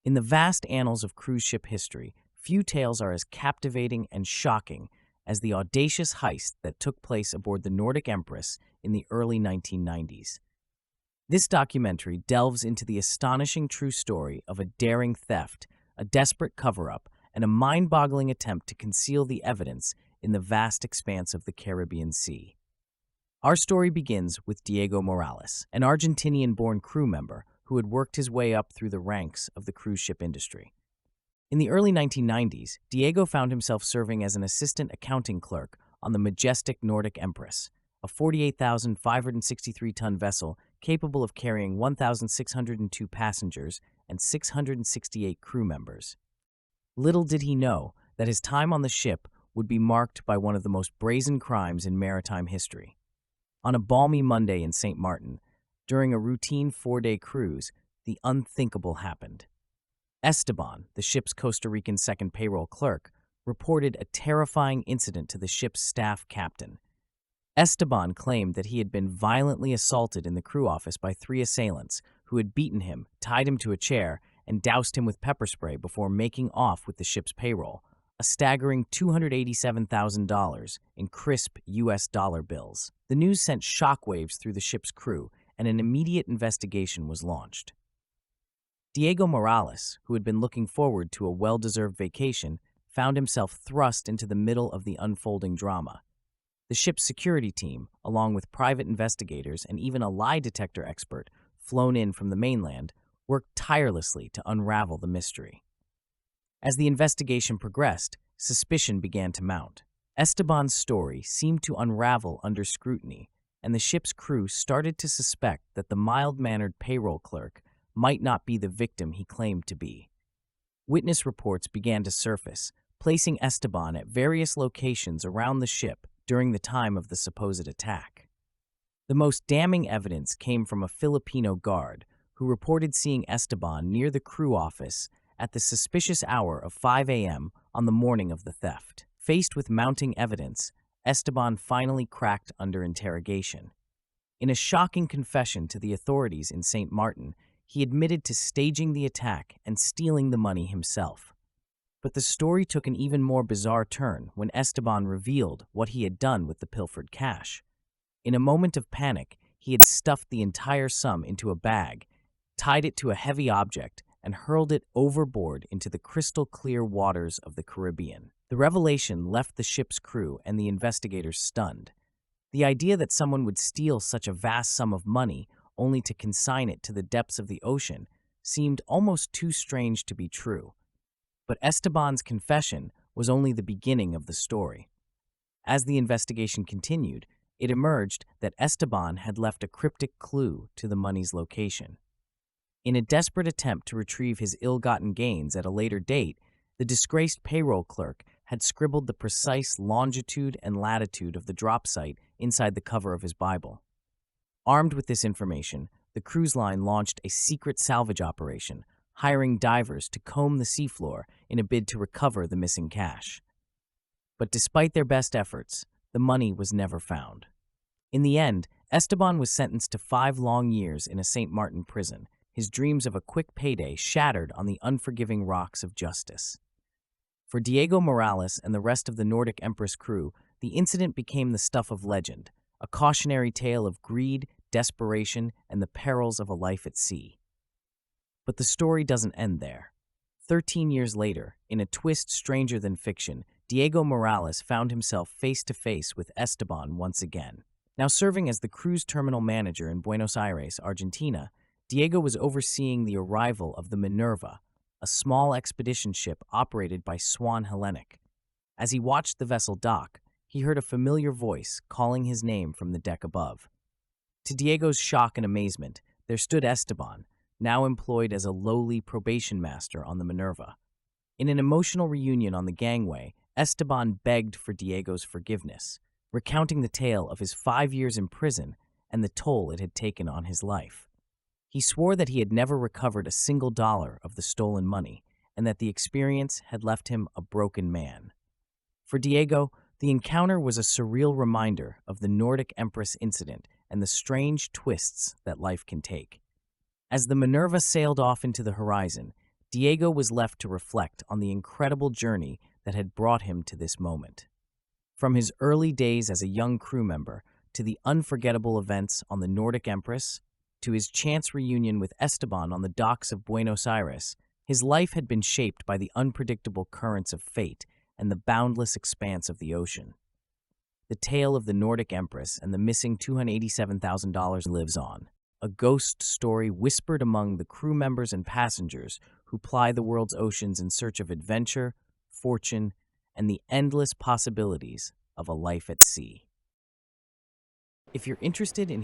In the vast annals of cruise ship history, few tales are as captivating and shocking as the audacious heist that took place aboard the Nordic Empress in the early 1990s. This documentary delves into the astonishing true story of a daring theft, a desperate cover-up, and a mind-boggling attempt to conceal the evidence in the vast expanse of the Caribbean Sea. Our story begins with Diego Morales, an Argentinian-born crew member who had worked his way up through the ranks of the cruise ship industry. In the early 1990s, Diego found himself serving as an assistant accounting clerk on the majestic Nordic Empress, a 48,563-ton vessel capable of carrying 1,602 passengers and 668 crew members. Little did he know that his time on the ship would be marked by one of the most brazen crimes in maritime history. On a balmy Monday in St. Martin, during a routine 4-day cruise, the unthinkable happened. Esteban, the ship's Costa Rican second payroll clerk, reported a terrifying incident to the ship's staff captain. Esteban claimed that he had been violently assaulted in the crew office by 3 assailants who had beaten him, tied him to a chair, and doused him with pepper spray before making off with the ship's payroll, a staggering $287,000 in crisp U.S. dollar bills. The news sent shockwaves through the ship's crew, and an immediate investigation was launched. Diego Morales, who had been looking forward to a well-deserved vacation, found himself thrust into the middle of the unfolding drama. The ship's security team, along with private investigators and even a lie detector expert flown in from the mainland, worked tirelessly to unravel the mystery. As the investigation progressed, suspicion began to mount. Esteban's story seemed to unravel under scrutiny, and the ship's crew started to suspect that the mild-mannered payroll clerk might not be the victim he claimed to be. Witness reports began to surface, placing Esteban at various locations around the ship during the time of the supposed attack. The most damning evidence came from a Filipino guard who reported seeing Esteban near the crew office at the suspicious hour of 5 a.m. on the morning of the theft. Faced with mounting evidence, Esteban finally cracked under interrogation. In a shocking confession to the authorities in St. Martin, he admitted to staging the attack and stealing the money himself. But the story took an even more bizarre turn when Esteban revealed what he had done with the pilfered cash. In a moment of panic, he had stuffed the entire sum into a bag, tied it to a heavy object, and hurled it overboard into the crystal-clear waters of the Caribbean. The revelation left the ship's crew and the investigators stunned. The idea that someone would steal such a vast sum of money only to consign it to the depths of the ocean seemed almost too strange to be true. But Esteban's confession was only the beginning of the story. As the investigation continued, it emerged that Esteban had left a cryptic clue to the money's location. In a desperate attempt to retrieve his ill-gotten gains at a later date, the disgraced payroll clerk had scribbled the precise longitude and latitude of the drop site inside the cover of his Bible. Armed with this information, the cruise line launched a secret salvage operation, hiring divers to comb the seafloor in a bid to recover the missing cash. But despite their best efforts, the money was never found. In the end, Esteban was sentenced to 5 long years in a St. Martin prison, his dreams of a quick payday shattered on the unforgiving rocks of justice. For Diego Morales and the rest of the Nordic Empress crew, the incident became the stuff of legend, a cautionary tale of greed, desperation, and the perils of a life at sea. But the story doesn't end there. 13 years later, in a twist stranger than fiction, Diego Morales found himself face-to-face with Esteban once again. Now serving as the cruise terminal manager in Buenos Aires, Argentina, Diego was overseeing the arrival of the Minerva, a small expedition ship operated by Swan Hellenic. As he watched the vessel dock, he heard a familiar voice calling his name from the deck above. To Diego's shock and amazement, there stood Esteban, now employed as a lowly probation master on the Minerva. In an emotional reunion on the gangway, Esteban begged for Diego's forgiveness, recounting the tale of his 5 years in prison and the toll it had taken on his life. He swore that he had never recovered a single dollar of the stolen money and that the experience had left him a broken man. For Diego, the encounter was a surreal reminder of the Nordic Empress incident and the strange twists that life can take. As the Minerva sailed off into the horizon, Diego was left to reflect on the incredible journey that had brought him to this moment. From his early days as a young crew member to the unforgettable events on the Nordic Empress, to his chance reunion with Esteban on the docks of Buenos Aires, his life had been shaped by the unpredictable currents of fate and the boundless expanse of the ocean. The tale of the Nordic Empress and the missing $287,000 lives on, a ghost story whispered among the crew members and passengers who ply the world's oceans in search of adventure, fortune, and the endless possibilities of a life at sea. If you're interested in